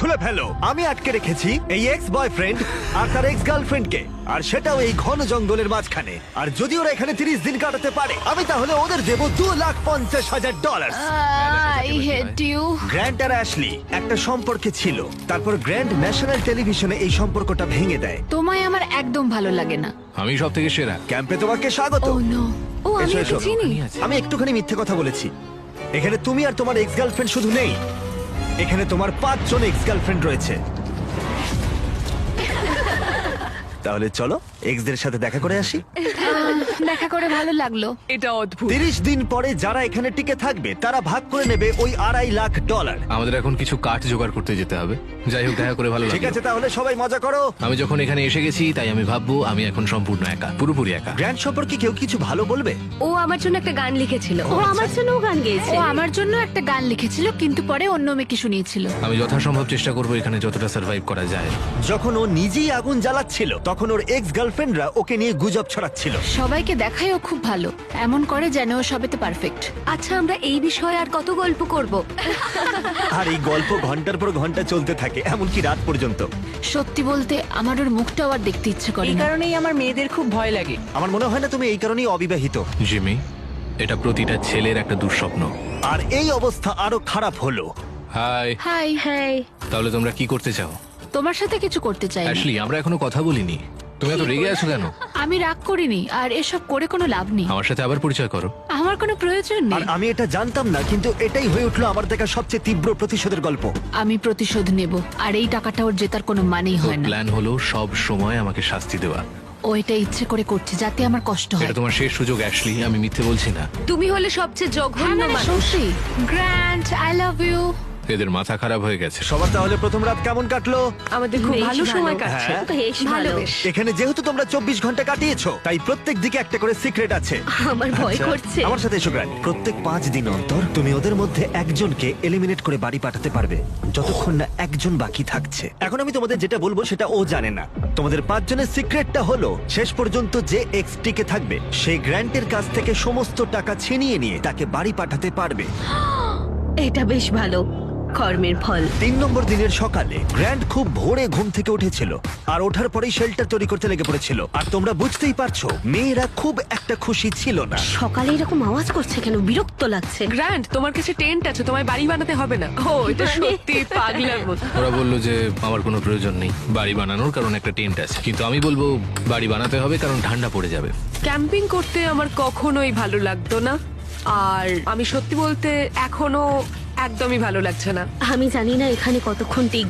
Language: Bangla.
খুলে ফেলো। আমি আটকে রেখেছি এই এক্স বয়ফ্রেন্ড আর তার এক্স গার্লফ্রেন্ডকে, আর সেটাও এই ঘন জঙ্গলের মাঝখানে। আর যদি ওরা এখানে 30 দিন কাটাতে পারে, আমি তাহলে ওদের দেবো $2,50,000। I hate you. গ্র্যান্ট আর অ্যাশলি একটা সম্পর্কে ছিল, তারপর গ্র্যান্ট ন্যাশনাল টেলিভিশনে এই সম্পর্কটা ভেঙে দেয়। তোমায় আমার একদম ভালো লাগে না। আমি সব থেকে সেরা। ক্যাম্পে তোমাকে স্বাগত। ও নো। ও আমি এসো, ওকে এসো। চিনি। আমি একটুখানি মিথ্যে কথা বলেছি। এখানে তুমি আর তোমার এক্স গার্লফ্রেন্ড শুধু নেই, এখানে তোমার 5 জন এক্স গার্লফ্রেন্ড রয়েছে। তাহলে চলো এক্সদের সাথে দেখা করে আসি। দেখা করে ভালো লাগলো। এটা অদ্ভুত। 30 দিন পরে যারা এখানে টিকে থাকবে তারা ভাগ করে নেবে ওই $2.5 লাখ। আমাদের এখন কিছু কাঠ জোগাড় করতে যেতে হবে। যাই হোক, দেখা করে ভালো ঠিক লাগলো। আছে, তাহলে সবাই মজা করো। আমি যখন এখানে এসে গেছি তাই আমি ভাববো আমি এখন সম্পূর্ণ একা, পুরোপুরি একা। গ্র্যান্ড সম্পর্কে কেউ কিছু ভালো বলবে? ও আমার জন্য একটা গান লিখেছিল। ও আমার জন্য গান গেয়েছে। ও আমার জন্য একটা গান লিখেছিল, কিন্তু পরে অন্য মেয়েকে শুনিয়েছিল। আমি যথাসম্ভব চেষ্টা করবো এখানে যতটা সার্ভাইভ করা যায়। যখন ও নিজেই আগুন জ্বালাচ্ছিল তখন ওর এক্স গার্লফ্রেন্ডরা ওকে নিয়ে গুজব ছড়াচ্ছিল। সবাইকে দেখায় ও খুব ভালো, এমন করে যেন ও সবেতে পারফেক্ট। আচ্ছা, আমরা এই বিষয়ে আর কত গল্প করব? আর এই গল্প ঘন্টার পর ঘন্টা চলতে থাকে, এমনকি রাত পর্যন্ত। সত্যি বলতে আমার ওর মুখটাও আর দেখতে ইচ্ছে করে এই না। কারণেই আমার মেয়েদের খুব ভয় লাগে। আমার মনে হয় না তুমি এই কারণেই অবিবাহিত। জিমি, এটা প্রতিটা ছেলের একটা দুঃস্বপ্ন। আর এই অবস্থা আরো খারাপ হলো। হাই। হাই। হ্যাঁ, তাহলে তোমরা কি করতে চাও? তোমার সাথে কিছু করতে চাই না। অ্যাশলি, আমরা এখনো কথা বলিনি। তুমি এত রেগে আছো কেন? আমি রাগ করিনি, আর এসব করে কোনো লাভ নেই। আমার সাথে আবার পরিচয় করো। আমার কোনো প্রয়োজন আর নেই। আমি এটা জানতাম না, কিন্তু এটাই হয়ে উঠলো আমার দেখা সবচেয়ে তীব্র প্রতিশোধের গল্প। আমি প্রতিশোধ নেব, আর এই টাকাটা ওর জেতার কোনো মানেই ওর হয় না। প্ল্যান হলো সব সময় আমাকে শাস্তি দেওয়া। ও এটা ইচ্ছে করে করছে যাতে আমার কষ্ট হয়। এটা তোমার শেষ সুযোগ অ্যাশলি, আমি মিথ্যে বলছি না। তুমি হলে সবচেয়ে হ্যাঁ, জঘন্য মানে মানুষ। সত্যি। Grant, I love you. এদের মাথা খারাপ হয়ে গেছে। সবার তাহলে প্রথম রাত কেমন কাটলো? আমাদের খুব বেশ ভালো সময় ভালো। কাটছে। হ্যাঁ। বেশ ভালো। এখানে যেহেতু তোমরা 24 ঘন্টা কাটিয়েছো, তাই প্রত্যেক দিকে একটা করে সিক্রেট আছে। আমার ভয় আচ্ছা, করছে। আমার সাথে এসো গ্র্যান্ড। প্রত্যেক 5 দিন অন্তর তুমি ওদের মধ্যে একজনকে এলিমিনেট করে বাড়ি পাঠাতে পারবে, যতক্ষণ না একজন বাকি থাকছে। এখন আমি তোমাদের যেটা বলবো সেটা ও জানে না। তোমাদের 5 জনের সিক্রেটটা হলো, শেষ পর্যন্ত যে এক্স টিকে থাকবে সেই গ্র্যান্টের কাছ থেকে সমস্ত টাকা ছিনিয়ে নিয়ে তাকে বাড়ি পাঠাতে পারবে। এটা বেশ ভালো কর্মের ফল। 3 নম্বর দিনের সকালে গ্র্যান্ড খুব ভোরে ঘুম থেকে উঠেছিল, আর ওঠার পরেই শেল্টার তৈরি করতে লেগে পড়েছিল। আর তোমরা বুঝতেই পারছো মেয়েরা খুব একটা খুশি ছিল না। সকালে এরকম আওয়াজ করছে কেন? বিরক্ত লাগছে। গ্র্যান্ড, তোমার কাছে টেন্ট আছে, তোমায় বাড়ি বানাতে হবে না। ও, এটা মানে? সত্যি পাগলার মতো। ওরা বললো যে আমার কোনো প্রয়োজন নেই বাড়ি বানানোর, কারণ একটা টেন্ট আছে। কিন্তু আমি বলবো বাড়ি বানাতে হবে কারণ ঠান্ডা পড়ে যাবে। ক্যাম্পিং করতে আমার কখনোই ভালো লাগতো না, আর আমি সত্যি বলতে এখনো একদমই ভালো লাগছে না। আমি জানি না এখানে কতক্ষণ টিকবো।